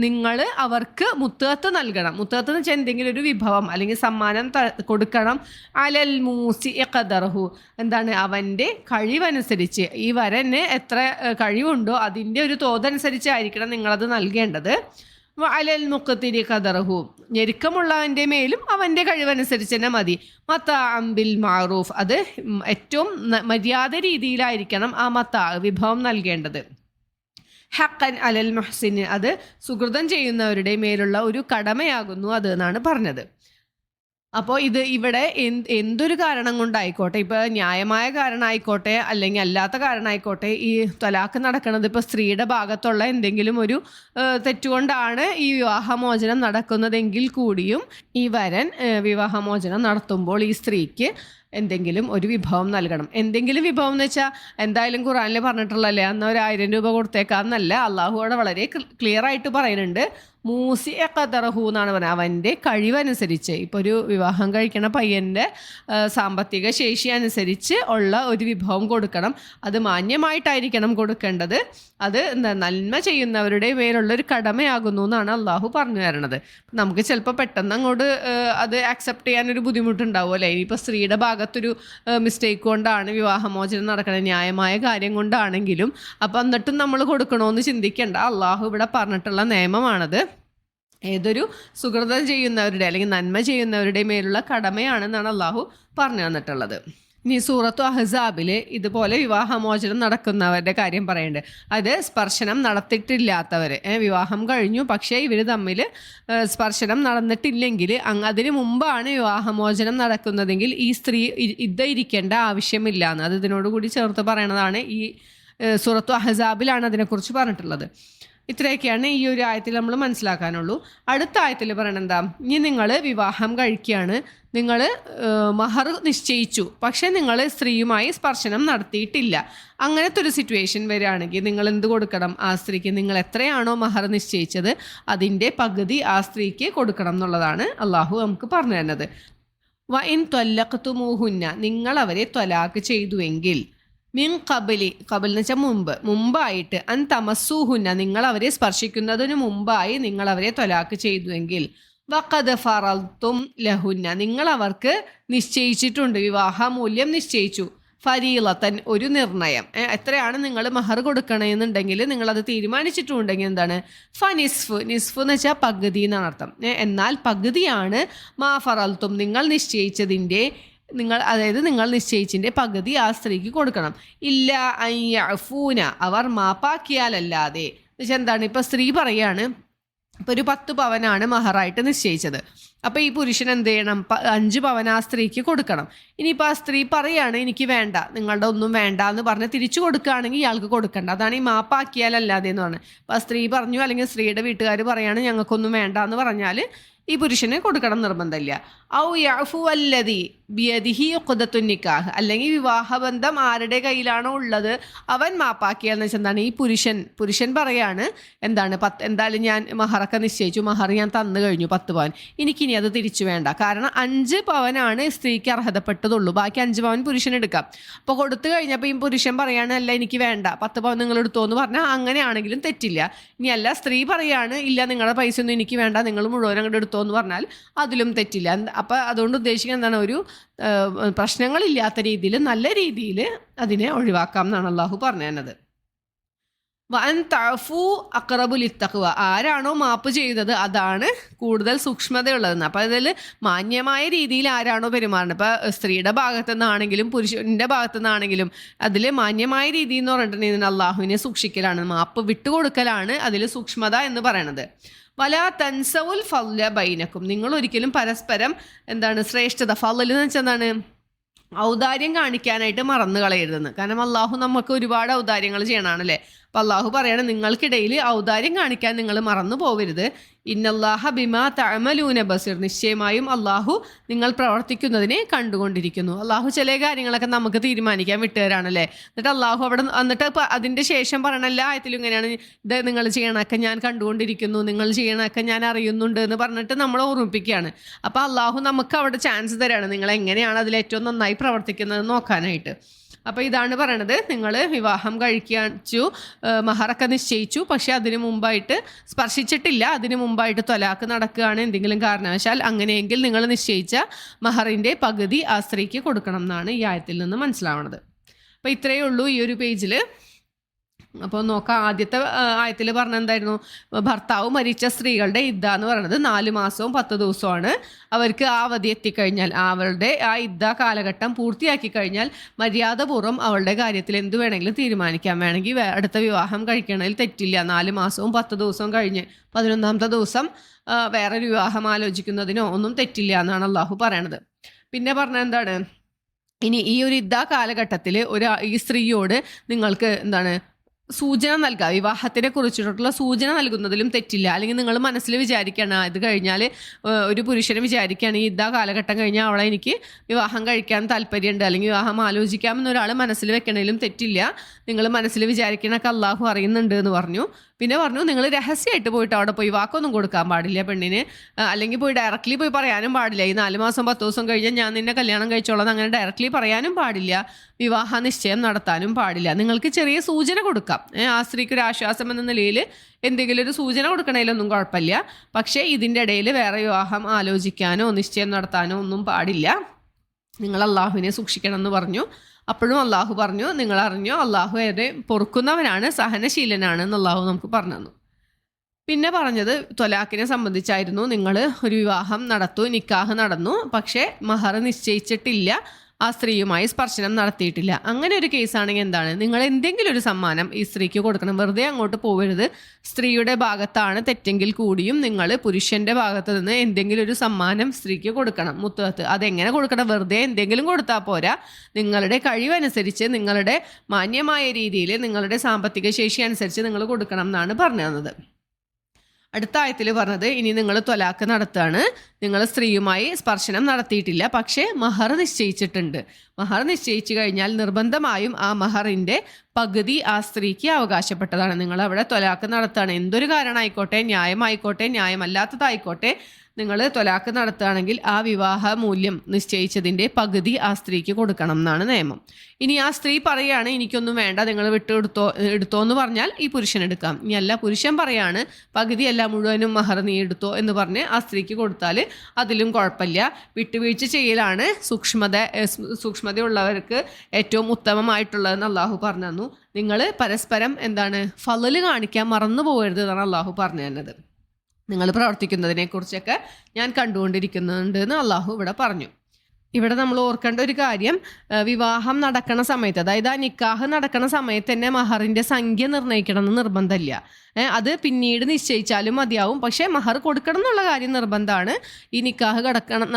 നിങ്ങൾ അവർക്ക് മുത്തത്ത് നൽകണം. മുത്തത്ത് എന്ന് വെച്ചാൽ എന്തെങ്കിലും ഒരു വിഭവം അല്ലെങ്കിൽ സമ്മാനം കൊടുക്കണം. അലൽ മൂസി ഖദർഹു, എന്താണ്? അവൻ്റെ കഴിവനുസരിച്ച്, ഈ വരന് എത്ര കഴിവുണ്ടോ അതിൻ്റെ ഒരു തോതനുസരിച്ചായിരിക്കണം നിങ്ങളത് നൽകേണ്ടത്. അലൽ മുഖത്തിരി ഖദർഹു, ഞെരുക്കമുള്ളവൻ്റെ മേലും അവൻ്റെ കഴിവനുസരിച്ച് തന്നെ മതി. മത്താഅംബിൽ മാറൂഫ്, അത് ഏറ്റവും മര്യാദ രീതിയിലായിരിക്കണം ആ വിഭവം നൽകേണ്ടത്. ഹഖൻ അലൽ മുഹ്സിന്, അത് സുകൃതം ചെയ്യുന്നവരുടെ മേലുള്ള ഒരു കടമയാകുന്നു അത് എന്നാണ് പറഞ്ഞത്. അപ്പോൾ ഇവിടെ എന്തൊരു കാരണം കൊണ്ടായിക്കോട്ടെ, ഇപ്പോൾ ന്യായമായ കാരണമായിക്കോട്ടെ അല്ലെങ്കിൽ അല്ലാത്ത കാരണമായിക്കോട്ടെ, ഈ ത്വലാഖ് നടക്കുന്നത് ഇപ്പോൾ സ്ത്രീയുടെ ഭാഗത്തുള്ള എന്തെങ്കിലും ഒരു തെറ്റുകൊണ്ടാണ് ഈ വിവാഹമോചനം നടക്കുന്നതെങ്കിൽ കൂടിയും ഈ വരൻ വിവാഹമോചനം നടത്തുമ്പോൾ ഈ സ്ത്രീക്ക് എന്തെങ്കിലും ഒരു വിഭവം നൽകണം. എന്തെങ്കിലും വിഭവം എന്ന് വെച്ചാൽ എന്തായാലും ഖുറാനിൽ പറഞ്ഞിട്ടുള്ളല്ലേ, അന്ന് ഒരു 1000 രൂപ കൊടുത്തേക്കാന്നല്ല. അള്ളാഹു അവിടെ വളരെ ക്ലിയർ ആയിട്ട് പറയുന്നുണ്ട്, മൂസി ഖദറഹു എന്നാണ് പറയുന്നത്. അവൻ്റെ കഴിവനുസരിച്ച്, ഇപ്പോൾ ഒരു വിവാഹം കഴിക്കണ പയ്യൻ്റെ സാമ്പത്തിക ശേഷി അനുസരിച്ച് ഉള്ള ഒരു വിഭവം കൊടുക്കണം. അത് മാന്യമായിട്ടായിരിക്കണം കൊടുക്കേണ്ടത്. അത് നന്മ ചെയ്യുന്നവരുടെ മേലുള്ളൊരു കടമയാകുന്നു എന്നാണ് അള്ളാഹു പറഞ്ഞു തരണത്. നമുക്ക് ചിലപ്പോൾ പെട്ടെന്ന് അങ്ങോട്ട് അത് ആക്സെപ്റ്റ് ചെയ്യാനൊരു ബുദ്ധിമുട്ടുണ്ടാവും അല്ലേ? ഇനിയിപ്പോൾ സ്ത്രീയുടെ ഭാഗത്തൊരു മിസ്റ്റേക്ക് കൊണ്ടാണ് വിവാഹമോചനം നടക്കുന്നത്, ന്യായമായ കാര്യം കൊണ്ടാണെങ്കിലും, അപ്പം എന്നിട്ടും നമ്മൾ കൊടുക്കണമെന്ന് ചിന്തിക്കേണ്ട. അള്ളാഹു ഇവിടെ പറഞ്ഞിട്ടുള്ള നിയമമാണത്. ഏതൊരു സുഹൃതം ചെയ്യുന്നവരുടെ അല്ലെങ്കിൽ നന്മ ചെയ്യുന്നവരുടെ മേലുള്ള കടമയാണെന്നാണ് അള്ളാഹു പറഞ്ഞു തന്നിട്ടുള്ളത്. ഇനി സൂറത്തു അഹ്സാബിൽ ഇതുപോലെ വിവാഹമോചനം നടക്കുന്നവരുടെ കാര്യം പറയുന്നുണ്ട്. അത് സ്പർശനം നടത്തിയിട്ടില്ലാത്തവർ, വിവാഹം കഴിഞ്ഞു പക്ഷേ ഇവർ തമ്മിൽ സ്പർശനം നടന്നിട്ടില്ലെങ്കിൽ, അതിന് മുമ്പാണ് വിവാഹമോചനം നടക്കുന്നതെങ്കിൽ ഈ സ്ത്രീ ഇരിക്കേണ്ട ആവശ്യമില്ല എന്ന്, അത് ഇതിനോടുകൂടി ചേർത്ത് പറയണതാണ്. ഈ സൂറത്തു അഹ്സാബിലാണ് അതിനെക്കുറിച്ച് പറഞ്ഞിട്ടുള്ളത്. ഇത്രയൊക്കെയാണ് ഈ ഒരു ആയത്തിൽ നമ്മൾ മനസ്സിലാക്കാനുള്ളൂ. അടുത്ത ആയത്തിൽ പറയണത് എന്താ? ഇനി നിങ്ങൾ വിവാഹം കഴിക്കുകയാണ്, നിങ്ങൾ മഹർ നിശ്ചയിച്ചു, പക്ഷേ നിങ്ങൾ സ്ത്രീയുമായി സ്പർശനം നടത്തിയിട്ടില്ല. അങ്ങനത്തെ ഒരു സിറ്റുവേഷൻ വരികയാണെങ്കിൽ നിങ്ങൾ എന്ത് കൊടുക്കണം? ആ സ്ത്രീക്ക് നിങ്ങൾ എത്രയാണോ മഹർ നിശ്ചയിച്ചത് അതിൻ്റെ പകുതി ആ സ്ത്രീക്ക് കൊടുക്കണം എന്നുള്ളതാണ് അള്ളാഹു നമുക്ക് പറഞ്ഞു തരുന്നത്. വഇൻ ത്വല്ലഖ്തുമൂഹുന്ന, നിങ്ങൾ അവരെ ത്വലാഖ് ചെയ്തുവെങ്കിൽ, മിൻ കബലി എന്ന് വെച്ചാൽ മുമ്പായിട്ട്, അൻ തമസ്സൂഹുന്ന, നിങ്ങൾ അവരെ സ്പർശിക്കുന്നതിന് മുമ്പായി നിങ്ങൾ അവരെ ത്വലാഖ് ചെയ്തുവെങ്കിൽ, വഖദ് ഫറൽതും ലഹുന്ന, നിങ്ങൾ അവർക്ക് നിശ്ചയിച്ചിട്ടുണ്ട്, വിവാഹമൂല്യം നിശ്ചയിച്ചു, ഫരീളത്തൻ, ഒരു നിർണയം, എത്രയാണ് നിങ്ങൾ മഹർ കൊടുക്കണമെന്നുണ്ടെങ്കിൽ നിങ്ങളത് തീരുമാനിച്ചിട്ടുണ്ടെങ്കിൽ എന്താണ്? നിസ്ഫ് എന്ന് വെച്ചാൽ പകുതി എന്നാണ് അർത്ഥം. എന്നാൽ പകുതിയാണ് മാ ഫറൽത്തും, നിങ്ങൾ നിശ്ചയിച്ചതിൻ്റെ, നിങ്ങൾ നിശ്ചയിച്ചതിൻ്റെ പകുതി ആ സ്ത്രീക്ക് കൊടുക്കണം. ഇല്ല അയ്യഫൂന, അവർ മാപ്പാക്കിയാലല്ലാതെ. എന്നുവെച്ചാൽ എന്താണ്? ഇപ്പം സ്ത്രീ പറയാണ്, ഇപ്പോൾ ഒരു 10 പവനാണ് മഹറായിട്ട് നിശ്ചയിച്ചത്. അപ്പോൾ ഈ പുരുഷൻ എന്ത് ചെയ്യണം? 5 പവൻ ആ സ്ത്രീക്ക് കൊടുക്കണം. ഇനിയിപ്പോൾ ആ സ്ത്രീ പറയാണ് എനിക്ക് വേണ്ട, നിങ്ങളുടെ ഒന്നും വേണ്ട എന്ന് പറഞ്ഞ് തിരിച്ചു കൊടുക്കുകയാണെങ്കിൽ ഇയാൾക്ക് കൊടുക്കണ്ട. അതാണ് ഈ മാപ്പാക്കിയാലല്ലാതെ എന്ന് പറഞ്ഞത്. അപ്പോൾ ആ സ്ത്രീ പറഞ്ഞു, അല്ലെങ്കിൽ സ്ത്രീയുടെ വീട്ടുകാർ പറയാണ് ഞങ്ങൾക്കൊന്നും വേണ്ട എന്ന് പറഞ്ഞാൽ ഈ പുരുഷന് കൊടുക്കണം നിർബന്ധമില്ല. ഔ യഅഫു അല്ലദി ബിയദിഹി ഉഖ്ദത്തുൻ നിക്കാഹ്, അല്ലെങ്കിൽ വിവാഹബന്ധം ആരുടെ കയ്യിലാണോ ഉള്ളത് അവൻ മാപ്പാക്കിയാന്ന് വെച്ചാൽ എന്താണ്? ഈ പുരുഷൻ പറയാണ് എന്താണ്? എന്തായാലും ഞാൻ മഹറൊക്കെ നിശ്ചയിച്ചു, മഹർ ഞാൻ തന്നു കഴിഞ്ഞു 10 പവൻ, എനിക്കിനി അത് തിരിച്ചു വേണ്ട. കാരണം 5 പവനാണ് സ്ത്രീക്ക് അർഹതപ്പെട്ടതുള്ളൂ, ബാക്കി 5 പവൻ പുരുഷൻ എടുക്കാം. അപ്പോൾ കൊടുത്തു കഴിഞ്ഞപ്പോൾ ഈ പുരുഷൻ പറയാണ് അല്ല എനിക്ക് വേണ്ട, 10 പവൻ നിങ്ങൾ എടുത്തോ എന്ന് പറഞ്ഞാൽ അങ്ങനെയാണെങ്കിലും തെറ്റില്ല. ഇനി അല്ല സ്ത്രീ പറയാണ് ഇല്ല നിങ്ങളുടെ പൈസ ഒന്നും എനിക്ക് വേണ്ട, നിങ്ങൾ മുഴുവൻ അങ്ങോട്ട് എടുത്തോ എന്ന് പറഞ്ഞാൽ അതിലും തെറ്റില്ല. അപ്പോൾ അതുകൊണ്ട് ഉദ്ദേശിക്കുന്നത് എന്താണ്? ഒരു പ്രശ്നങ്ങളില്ലാത്ത രീതിയിൽ നല്ല രീതിയിൽ അതിനെ ഒഴിവാക്കാം എന്നാണ് അള്ളാഹു പറഞ്ഞു തന്നത്. വഅൻ തഅഫു അഖ്റബു ലിത്തഖ്വ, ആരാണോ മാപ്പ് ചെയ്തത് അതാണ് കൂടുതൽ സൂക്ഷ്മതയുള്ളതെന്ന്. അപ്പോൾ അതിൽ മാന്യമായ രീതിയിൽ ആരാണോ പെരുമാറുന്നത്, ഇപ്പോൾ സ്ത്രീയുടെ ഭാഗത്തു നിന്നാണെങ്കിലും പുരുഷൻ്റെ ഭാഗത്തു നിന്നാണെങ്കിലും അതിൽ മാന്യമായ രീതി എന്ന് പറഞ്ഞിട്ടുണ്ടെങ്കിൽ അള്ളാഹുവിനെ സൂക്ഷിക്കലാണ്, മാപ്പ് വിട്ടുകൊടുക്കലാണ് അതിൽ സൂക്ഷ്മത എന്ന് പറയണത്. വലാ തൻസവുൽ ഫദ്ല ബൈനക്കും, നിങ്ങൾ ഒരിക്കലും പരസ്പരം എന്താണ് ശ്രേഷ്ഠത, ഫളൽ എന്ന് വെച്ചാൽ എന്താണ്, ഔദാര്യം കാണിക്കാനായിട്ട് മറന്നു കളയരുതെന്ന്. കാരണം അള്ളാഹു നമുക്ക് ഒരുപാട് ഔദാര്യങ്ങൾ ചെയ്യണമാണല്ലേ. അപ്പം അള്ളാഹു പറയണം നിങ്ങൾക്കിടയിൽ ഔദാര്യം കാണിക്കാൻ നിങ്ങൾ മറന്നു പോകരുത്. ഇന്നല്ലാഹ ബിമാ തഅമലൂന ബസീർ, നിശ്ചയമായും അള്ളാഹു നിങ്ങൾ പ്രവർത്തിക്കുന്നതിനെ കണ്ടുകൊണ്ടിരിക്കുന്നു. അള്ളാഹു ചില കാര്യങ്ങളൊക്കെ നമുക്ക് തീരുമാനിക്കാൻ വിട്ടുതരാണല്ലേ. എന്നിട്ട് അള്ളാഹു അവിടെ എന്നിട്ട് അതിൻ്റെ ശേഷം പറയണ എല്ലാ ആയത്തിലും ഇങ്ങനെയാണ്, ഇത് നിങ്ങൾ ചെയ്യണമൊക്കെ ഞാൻ കണ്ടുകൊണ്ടിരിക്കുന്നു, നിങ്ങൾ ചെയ്യണമൊക്കെ ഞാൻ അറിയുന്നുണ്ട് എന്ന് പറഞ്ഞിട്ട് നമ്മൾ ഓർമ്മിപ്പിക്കുകയാണ്. അപ്പോൾ അള്ളാഹു നമുക്ക് അവിടെ ചാൻസ് തരാണ്, നിങ്ങൾ എങ്ങനെയാണ് അതിൽ ഏറ്റവും നന്നായി പ്രവർത്തിക്കുന്നത് നോക്കാനായിട്ട്. അപ്പോൾ ഇതാണ് പറയണത്, നിങ്ങൾ വിവാഹം കഴിച്ചു, മഹറൊക്കെ നിശ്ചയിച്ചു, പക്ഷേ അതിനു മുമ്പായിട്ട് സ്പർശിച്ചിട്ടില്ല, അതിനു മുമ്പായിട്ട് ത്വലാഖ് നടക്കുകയാണ് എന്തെങ്കിലും കാരണവശാൽ, അങ്ങനെയെങ്കിൽ നിങ്ങൾ നിശ്ചയിച്ച മഹറിൻ്റെ പകുതി ആ സ്ത്രീക്ക് കൊടുക്കണം എന്നാണ് ഈ ആയത്തിൽ നിന്ന് മനസ്സിലാവുന്നത്. അപ്പോൾ ഇത്രയേ ഉള്ളൂ ഈ ഒരു പേജിൽ. അപ്പോൾ നോക്കാം, ആദ്യത്തെ ആയത്തിൽ പറഞ്ഞ എന്തായിരുന്നു, ഭർത്താവ് മരിച്ച സ്ത്രീകളുടെ ഇദ്ദ എന്ന് പറയുന്നത് 4 മാസവും 10 ദിവസമാണ്. അവർക്ക് ആ അവധി എത്തിക്കഴിഞ്ഞാൽ, അവളുടെ ആ ഇദ്ദ കാലഘട്ടം പൂർത്തിയാക്കി കഴിഞ്ഞാൽ മര്യാദപൂർവ്വം അവളുടെ കാര്യത്തിൽ എന്ത് വേണമെങ്കിലും തീരുമാനിക്കാം. വേണമെങ്കിൽ അടുത്ത വിവാഹം കഴിക്കണതിൽ തെറ്റില്ല. 4 മാസവും 10 ദിവസവും കഴിഞ്ഞ് 11ാമത്തെ ദിവസം വേറൊരു വിവാഹം ആലോചിക്കുന്നതിനോ ഒന്നും തെറ്റില്ല എന്നാണ് അള്ളാഹു പറയണത്. പിന്നെ പറഞ്ഞ എന്താണ്, ഇനി ഈ ഒരു ഇദ്ദ കാലഘട്ടത്തിൽ ഈ സ്ത്രീയോട് നിങ്ങൾക്ക് എന്താണ് സൂചന നൽകുക, വിവാഹത്തിനെ കുറിച്ചിട്ടുള്ള സൂചന നൽകുന്നതിലും തെറ്റില്ല. അല്ലെങ്കിൽ നിങ്ങൾ മനസ്സിൽ വിചാരിക്കുകയാണ്, ഇത് കഴിഞ്ഞാൽ ഒരു പുരുഷനെ വിചാരിക്കുകയാണ് ഈ ഇദ്ദ കാലഘട്ടം കഴിഞ്ഞാൽ അവളെ എനിക്ക് വിവാഹം കഴിക്കാൻ താല്പര്യമുണ്ട്, അല്ലെങ്കിൽ വിവാഹം ആലോചിക്കാമെന്നൊരാൾ മനസ്സിൽ വെക്കണേലും തെറ്റില്ല. നിങ്ങൾ മനസ്സിൽ വിചാരിക്കണൊക്കെ അള്ളാഹു അറിയുന്നുണ്ട് എന്ന് പറഞ്ഞു. പിന്നെ പറഞ്ഞു നിങ്ങൾ രഹസ്യമായിട്ട് പോയിട്ട് അവിടെ പോയി വാക്കൊന്നും കൊടുക്കാൻ പാടില്ല പെണ്ണിന്, അല്ലെങ്കിൽ പോയി ഡയറക്റ്റ്ലി പോയി പറയാനും പാടില്ല. ഈ 4 മാസം 10 ദിവസം കഴിഞ്ഞാൽ ഞാൻ നിന്നെ കല്യാണം കഴിച്ചോളാം അങ്ങനെ ഡയറക്റ്റ്ലി പറയാനും പാടില്ല. വിവാഹ നിശ്ചയം നടത്താനും പാടില്ല. നിങ്ങൾക്ക് ചെറിയ സൂചന കൊടുക്കാം, ആ സ്ത്രീക്ക് ഒരു ആശ്വാസം എന്ന നിലയിൽ എന്തെങ്കിലും ഒരു സൂചന കൊടുക്കണേലൊന്നും കുഴപ്പമില്ല. പക്ഷേ ഇതിൻ്റെ ഇടയിൽ വേറെ വിവാഹം ആലോചിക്കാനോ നിശ്ചയം നടത്താനോ ഒന്നും പാടില്ല. നിങ്ങൾ അള്ളാഹുവിനെ സൂക്ഷിക്കണം എന്ന് പറഞ്ഞു. അപ്പോഴും അള്ളാഹു പറഞ്ഞു, നിങ്ങൾ അറിഞ്ഞോ അള്ളാഹു ഏറെ പൊറുക്കുന്നവനാണ്, സഹനശീലനാണ് എന്ന് അള്ളാഹു നമുക്ക് പറഞ്ഞു തന്നു. പിന്നെ പറഞ്ഞത് ത്വലാഖിനെ സംബന്ധിച്ചായിരുന്നു. നിങ്ങൾ ഒരു വിവാഹം നടത്തു, നിക്കാഹ് നടന്നു, പക്ഷേ മഹർ നിശ്ചയിച്ചിട്ടില്ല, ആ സ്ത്രീയുമായി സ്പർശനം നടത്തിയിട്ടില്ല. അങ്ങനെ ഒരു കേസാണെങ്കിൽ എന്താണ്, നിങ്ങൾ എന്തെങ്കിലും ഒരു സമ്മാനം ഈ സ്ത്രീക്ക് കൊടുക്കണം. വെറുതെ അങ്ങോട്ട് പോകരുത്. സ്ത്രീയുടെ ഭാഗത്താണ് തെറ്റെങ്കിൽ കൂടിയും നിങ്ങൾ പുരുഷൻ്റെ ഭാഗത്ത് നിന്ന് എന്തെങ്കിലും ഒരു സമ്മാനം സ്ത്രീക്ക് കൊടുക്കണം. മുത്തത്ത് അതെങ്ങനെ കൊടുക്കണം, വെറുതെ എന്തെങ്കിലും കൊടുത്താൽ പോരാ. നിങ്ങളുടെ കഴിവനുസരിച്ച്, നിങ്ങളുടെ മാന്യമായ രീതിയിൽ, നിങ്ങളുടെ സാമ്പത്തിക ശേഷി അനുസരിച്ച് നിങ്ങൾ കൊടുക്കണം എന്നാണ് പറഞ്ഞു തന്നത്. അടുത്ത ആയത്തിൽ പറഞ്ഞത്, ഇനി നിങ്ങൾ ത്വലാഖ് നടത്തുകയാണ്, നിങ്ങൾ സ്ത്രീയുമായി സ്പർശനം നടത്തിയിട്ടില്ല, പക്ഷേ മഹർ നിശ്ചയിച്ചിട്ടുണ്ട്. മഹർ നിശ്ചയിച്ചു കഴിഞ്ഞാൽ നിർബന്ധമായും ആ മഹറിൻ്റെ പകുതി ആ സ്ത്രീക്ക് അവകാശപ്പെട്ടതാണ്. നിങ്ങൾ അവിടെ ത്വലാഖ് നടത്തുകയാണ്, എന്തൊരു കാരണമായിക്കോട്ടെ, ന്യായമായിക്കോട്ടെ ന്യായമല്ലാത്തതായിക്കോട്ടെ, നിങ്ങൾ ത്വലാഖ് നടത്തുകയാണെങ്കിൽ ആ വിവാഹ മൂല്യം നിശ്ചയിച്ചതിൻ്റെ പകുതി ആ സ്ത്രീക്ക് കൊടുക്കണം എന്നാണ് നിയമം. ഇനി ആ സ്ത്രീ പറയുകയാണ് എനിക്കൊന്നും വേണ്ട, നിങ്ങൾ എടുത്തോ എന്ന് പറഞ്ഞാൽ ഈ പുരുഷൻ എടുക്കാം. ഇനി അല്ല, പുരുഷൻ പറയാണ് പകുതിയല്ല മുഴുവനും മഹർ നീ എടുത്തോ എന്ന് പറഞ്ഞ് ആ സ്ത്രീക്ക് കൊടുത്താൽ അതിലും കുഴപ്പമില്ല. വിട്ടുവീഴ്ച ചെയ്യലാണ് സൂക്ഷ്മതയുള്ളവർക്ക് ഏറ്റവും ഉത്തമമായിട്ടുള്ളതെന്ന് അള്ളാഹു പറഞ്ഞു തന്നു. നിങ്ങൾ പരസ്പരം എന്താണ് ഫളൽ കാണിക്കാൻ മറന്നു പോകരുത് എന്നാണ് അള്ളാഹു പറഞ്ഞു തന്നത്. നിങ്ങൾ പ്രവർത്തിക്കുന്നതിനെക്കുറിച്ചൊക്കെ ഞാൻ കണ്ടുകൊണ്ടിരിക്കുന്നുണ്ട് എന്ന് അള്ളാഹു ഇവിടെ പറഞ്ഞു. ഇവിടെ നമ്മൾ ഓർക്കേണ്ട ഒരു കാര്യം, വിവാഹം നടക്കണ സമയത്ത്, അതായത് ആ നിക്കാഹ് നടക്കണ സമയത്ത് തന്നെ മഹറിൻ്റെ സംഖ്യ നിർണ്ണയിക്കണം എന്ന് നിർബന്ധമില്ല. അത് പിന്നീട് നിശ്ചയിച്ചാലും മതിയാവും. പക്ഷേ മഹർ കൊടുക്കണം എന്നുള്ള കാര്യം നിർബന്ധമാണ്. ഈ നിക്കാഹ്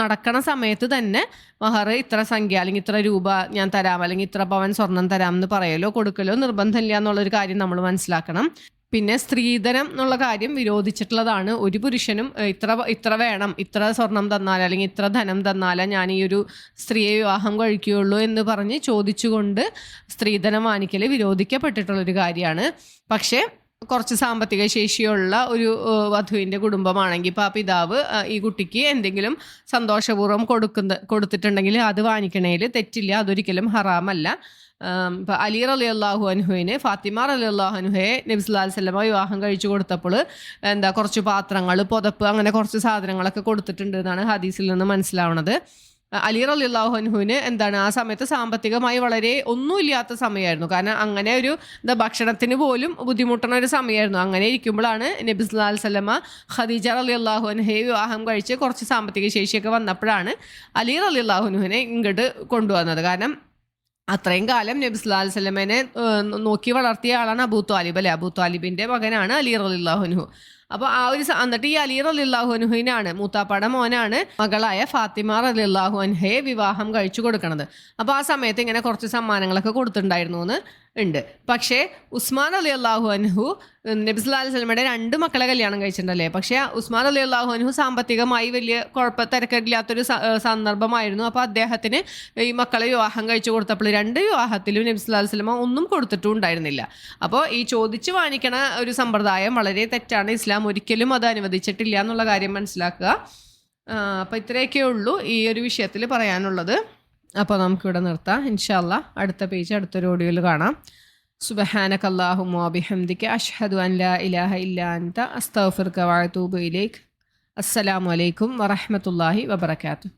നടക്കണ സമയത്ത് തന്നെ മഹർ ഇത്ര സംഖ്യ അല്ലെങ്കിൽ ഇത്ര രൂപ ഞാൻ തരാം, അല്ലെങ്കിൽ ഇത്ര പവൻ സ്വർണം തരാം എന്ന് പറയലോ കൊടുക്കലോ നിർബന്ധമില്ല എന്നുള്ളൊരു കാര്യം നമ്മൾ മനസ്സിലാക്കണം. പിന്നെ സ്ത്രീധനം എന്നുള്ള കാര്യം വിരോധിച്ചിട്ടുള്ളതാണ്. ഒരു പുരുഷനും ഇത്ര വേണം, ഇത്ര സ്വർണം തന്നാലോ അല്ലെങ്കിൽ ഇത്ര ധനം തന്നാലോ ഞാൻ ഈ ഒരു സ്ത്രീയെ വിവാഹം കഴിക്കുകയുള്ളൂ എന്ന് പറഞ്ഞ് ചോദിച്ചുകൊണ്ട് സ്ത്രീധനം വാങ്ങിക്കൽ വിരോധിക്കപ്പെട്ടിട്ടുള്ളൊരു കാര്യമാണ്. പക്ഷേ കുറച്ച് സാമ്പത്തിക ശേഷിയുള്ള ഒരു വധുവിൻ്റെ കുടുംബമാണെങ്കിൽ ഇപ്പോൾ ആ പിതാവ് ഈ കുട്ടിക്ക് എന്തെങ്കിലും സന്തോഷപൂർവ്വം കൊടുത്തിട്ടുണ്ടെങ്കിൽ അത് വാങ്ങിക്കണേൽ തെറ്റില്ല, അതൊരിക്കലും ഹറാമല്ല. ഇപ്പോൾ അലി റളിയല്ലാഹു അൻഹുവിന് ഫാത്തിമ റളിയല്ലാഹു അൻഹയെ നബി സല്ലല്ലാഹു അലൈഹി വസല്ലമ വിവാഹം കഴിച്ചു കൊടുത്തപ്പോൾ കുറച്ച് പാത്രങ്ങൾ, പുതപ്പ്, അങ്ങനെ കുറച്ച് സാധനങ്ങളൊക്കെ കൊടുത്തിട്ടുണ്ട് എന്നാണ് ഹദീസിൽ നിന്ന് മനസ്സിലാവുന്നത്. അലി റളിയല്ലാഹു അൻഹുവിന് എന്താണ് ആ സമയത്ത് സാമ്പത്തികമായി വളരെ ഒന്നുമില്ലാത്ത സമയമായിരുന്നു. കാരണം അങ്ങനെ ഒരു ഭക്ഷണത്തിന് പോലും ബുദ്ധിമുട്ടുന്ന ഒരു സമയമായിരുന്നു. അങ്ങനെ ഇരിക്കുമ്പോഴാണ് നബി സല്ലല്ലാഹു അലൈഹി വസല്ലമ ഖദീജ റളിയല്ലാഹു അൻഹയെ വിവാഹം കഴിച്ച് കുറച്ച് സാമ്പത്തിക ശേഷിയൊക്കെ വന്നപ്പോഴാണ് അലി റളിയല്ലാഹു അൻഹുവിനെ ഇങ്ങോട്ട് കൊണ്ടുവന്നത്. കാരണം അത്രയും കാലം നബി സല്ലല്ലാഹു അലൈഹി വസല്ലമയെ നോക്കി വളർത്തിയ ആളാണ് അബൂ ത്വാലിബ് അല്ലെ. അബൂ ത്വാലിബിന്റെ മകനാണ് അലി റളിയല്ലാഹു അൻഹു. അപ്പോൾ ആ ഒരു എന്നിട്ട് ഈ അലി റളിയല്ലാഹു അൻഹുവിനാണ്, മൂത്താപ്പാടെ മോനാണ്, മകളായ ഫാത്തിമ റളിയല്ലാഹു അൻഹയെ വിവാഹം കഴിച്ചു കൊടുക്കണത്. അപ്പോൾ ആ സമയത്ത് ഇങ്ങനെ കുറച്ച് സമ്മാനങ്ങളൊക്കെ കൊടുത്തിട്ടുണ്ടായിരുന്നു എന്ന് ഉണ്ട്. പക്ഷേ ഉസ്മാൻ റളിയല്ലാഹു അൻഹു നബി സല്ലല്ലാഹു അലൈഹി വസല്ലമയുടെ 2 മക്കളെ കല്യാണം കഴിച്ചിട്ടുണ്ടല്ലേ. പക്ഷേ ഉസ്മാൻ റളിയല്ലാഹു അൻഹു സാമ്പത്തികമായി വലിയ തിരക്കില്ലാത്തൊരു സന്ദർഭമായിരുന്നു. അപ്പോൾ അദ്ദേഹത്തിന് ഈ മക്കളെ വിവാഹം കഴിച്ചു കൊടുത്തപ്പോൾ 2 വിവാഹത്തിലും നബി സല്ലല്ലാഹു അലൈഹി വസല്ലമ ഒന്നും കൊടുത്തിട്ടും ഉണ്ടായിരുന്നില്ല. അപ്പോൾ ഈ ചോദിച്ചു വാങ്ങിക്കണ ഒരു സമ്പ്രദായം വളരെ തെറ്റാണ്. ഇസ്ലാം ഒരിക്കലും അത് അനുവദിച്ചിട്ടില്ല എന്നുള്ള കാര്യം മനസ്സിലാക്കുക. അപ്പോൾ ഇത്രയൊക്കെ ഉള്ളൂ ഈ ഒരു വിഷയത്തിൽ പറയാനുള്ളത്. അപ്പോൾ നമുക്കിവിടെ നിർത്താം. ഇൻഷാ അല്ലാഹ് അടുത്ത പേജ് അടുത്തൊരു ഓഡിയോയിൽ കാണാം. സുബ്ഹാനക അല്ലാഹുമ്മ വബിഹംദിക അഷ്ഹദു അൻ ലാ ഇലാഹ ഇല്ലാ അൻത അസ്തഗ്ഫിറുക വഅതൂബു ഇലൈക്. അസ്സലാമു അലൈക്കും വറഹ്മത്തുള്ളാഹി വബറകാതുഹു.